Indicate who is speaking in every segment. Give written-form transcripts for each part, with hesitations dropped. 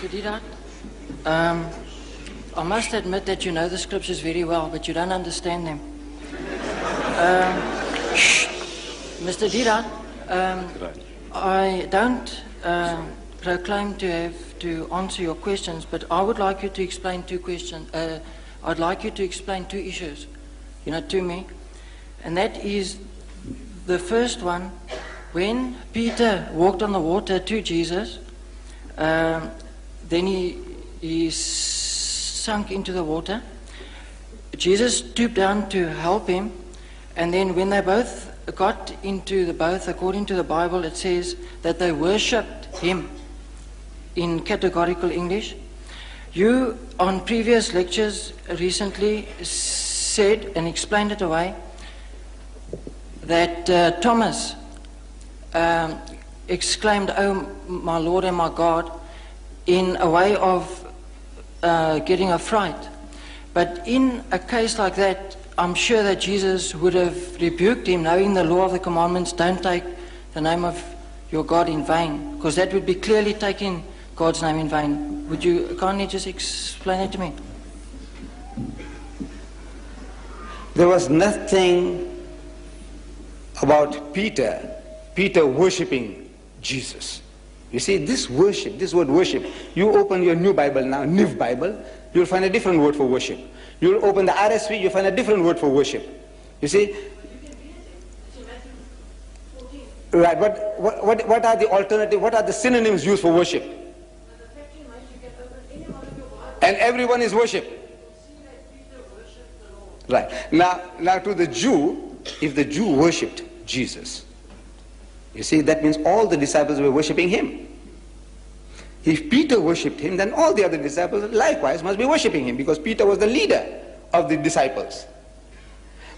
Speaker 1: Mr. Deetat, I must admit that you know the scriptures very well, but you don't understand them. Mr. Deetat, I don't proclaim to have to answer your questions, but I would like you to explain two questions. I'd like you to explain two issues, to me. And that is the first one, when Peter walked on the water to Jesus, then he sunk into the water. Jesus stooped down to help him, and then when they both got into the boat, according to the Bible, it says that they worshipped him in categorical English. You, on previous lectures recently, said and explained it away that Thomas exclaimed, "Oh, my Lord and my God," in a way of getting a fright. But in a case like that, I'm sure that Jesus would have rebuked him, knowing the law of the commandments, don't take the name of your God in vain, because that would be clearly taking God's name in vain. Would you kindly just explain it to me?
Speaker 2: There was nothing about Peter worshipping Jesus. You see, this worship, this word worship, you open your new Bible now, New Bible, you'll find a different word for worship. You'll open the RSV, you'll find a different word for worship. You see? Right, but what are the alternative, what are the synonyms used for worship? And everyone is worship. Right. Now to the Jew, if the Jew worshipped Jesus, you see, that means all the disciples were worshipping him. If Peter worshipped him, then all the other disciples likewise must be worshipping him, because Peter was the leader of the disciples.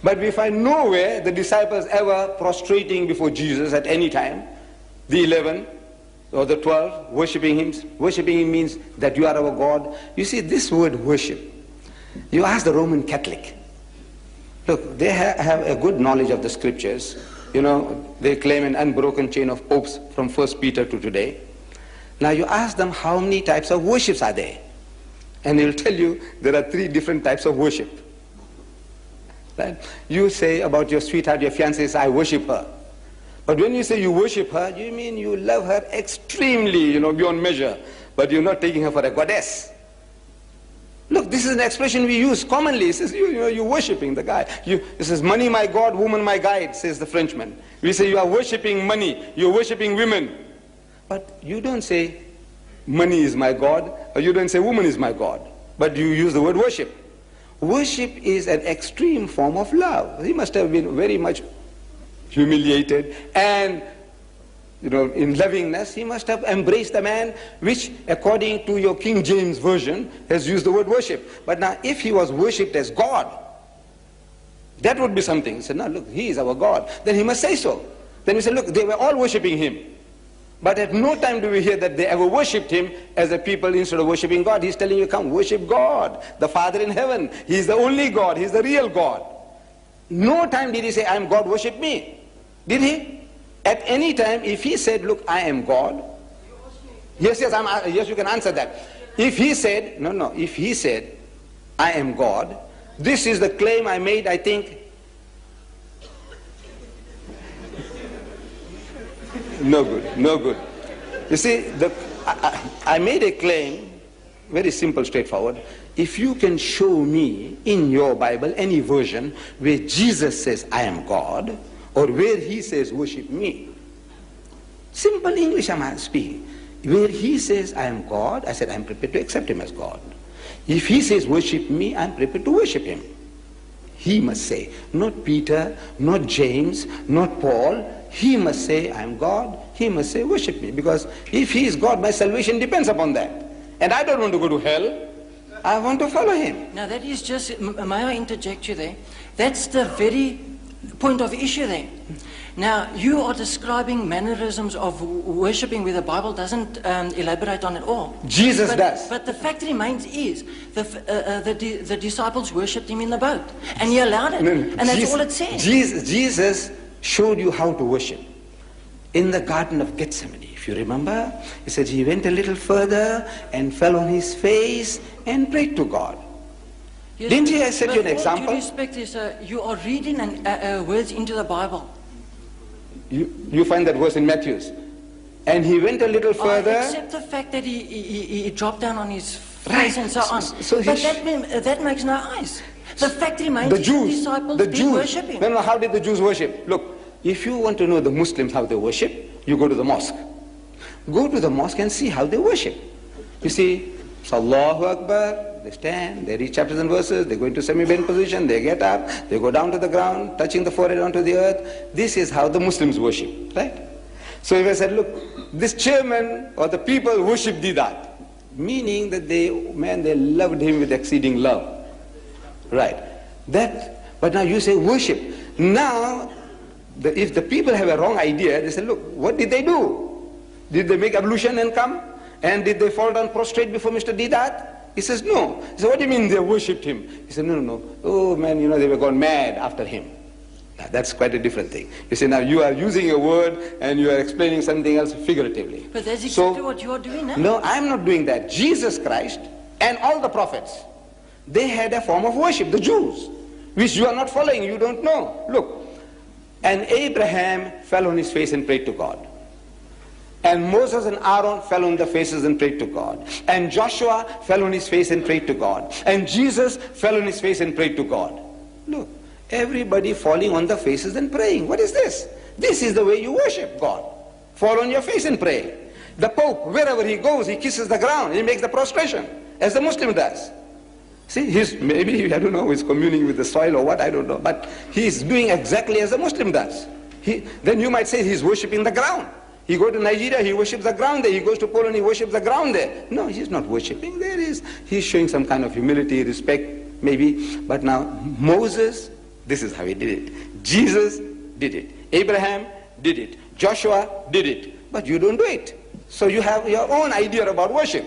Speaker 2: But we find nowhere the disciples ever prostrating before Jesus at any time. The 11 or the 12 worshipping him. Worshipping him means that you are our God. You see, this word worship, you ask the Roman Catholic. Look, they have a good knowledge of the scriptures. They claim an unbroken chain of popes from 1 Peter to today. Now you ask them how many types of worships are there, and they'll tell you there are 3 different types of worship. Right? You say about your sweetheart, your fiancée, I worship her. But when you say you worship her, you mean you love her extremely, beyond measure, but you're not taking her for a goddess. Look, this is an expression we use commonly. It says, you're worshipping the guy. This is money my God, woman my guide, says the Frenchman. We say you are worshipping money, you're worshipping women. But you don't say money is my God, or you don't say woman is my God, but you use the word worship. Worship is an extreme form of love. He must have been very much humiliated, and in lovingness, he must have embraced the man, which according to your King James Version has used the word worship. But now if he was worshipped as God, that would be something. He said, no, look, he is our God. Then he must say so. Then we say, look, they were all worshipping him. But at no time do we hear that they ever worshipped him as a people instead of worshipping God. He's telling you, come worship God, the Father in heaven. He's the only God. He's the real God. No time did he say, I am God, worship me. Did he? At any time, if he said, look, I am God. Yes, you can answer that. If he said, if he said, I am God, this is the claim I made, I think, no good. You see, I made a claim, very simple, straightforward. If you can show me in your Bible any version where Jesus says, I am God, or where he says, worship me. Simple English I'm speaking. Where he says, I am God, I said, I'm prepared to accept him as God. If he says, worship me, I'm prepared to worship him. He must say, not Peter, not James, not Paul. He must say, I am God. He must say, worship me. Because if he is God, my salvation depends upon that. And I don't want to go to hell. I want to follow him.
Speaker 1: Now that is just, may I interject you there? That's the very point of issue there. Now, you are describing mannerisms of worshipping where the Bible doesn't elaborate on it all.
Speaker 2: Jesus does.
Speaker 1: But the fact remains is, the disciples worshipped him in the boat. And he allowed it. And that's all it says.
Speaker 2: Jesus showed you how to worship. In the Garden of Gethsemane, If you remember, he said he went a little further and fell on his face and prayed to God.
Speaker 1: Yes,
Speaker 2: Didn't he set you an example?
Speaker 1: With due respect, you are reading words into the Bible.
Speaker 2: You find that verse in Matthew. And he went a little further.
Speaker 1: Except the fact that he dropped down on his face and so on. But that makes no eyes. The fact remains
Speaker 2: the Jews,
Speaker 1: disciples
Speaker 2: the
Speaker 1: did
Speaker 2: Jews,
Speaker 1: worship him.
Speaker 2: No, how did the Jews worship? Look, if you want to know the Muslims how they worship, you go to the mosque. Go to the mosque and see how they worship. You see, Allahu Akbar, they stand, they read chapters and verses, they go into semi-bend position, they get up, they go down to the ground, touching the forehead onto the earth. This is how the Muslims worship, right? So if I said, look, this chairman or the people worship Deedat, meaning that they loved him with exceeding love. Right. But now you say worship. Now, if the people have a wrong idea, they say, look, what did they do? Did they make ablution and come? And did they fall down prostrate before Mr. Deedat? He says, no. He said, what do you mean they worshipped him? He said, no. Oh man, they were gone mad after him. Now, that's quite a different thing. You see, now you are using a word and you are explaining something else figuratively.
Speaker 1: But that's exactly what you are doing now.
Speaker 2: No, I'm not doing that. Jesus Christ and all the prophets, they had a form of worship, the Jews, which you are not following, you don't know. Look, and Abraham fell on his face and prayed to God. And Moses and Aaron fell on their faces and prayed to God. And Joshua fell on his face and prayed to God. And Jesus fell on his face and prayed to God. Look, everybody falling on their faces and praying. What is this? This is the way you worship God. Fall on your face and pray. The Pope, wherever he goes, he kisses the ground. He makes the prostration, as the Muslim does. See, maybe, I don't know, he's communing with the soil or what, I don't know. But he's doing exactly as the Muslim does. Then you might say he's worshipping the ground. He goes to Nigeria, he worships the ground there. He goes to Poland, he worships the ground there. No, he's not worshipping. He's showing some kind of humility, respect, maybe. But now, Moses, this is how he did it. Jesus did it. Abraham did it. Joshua did it. But you don't do it. So you have your own idea about worship.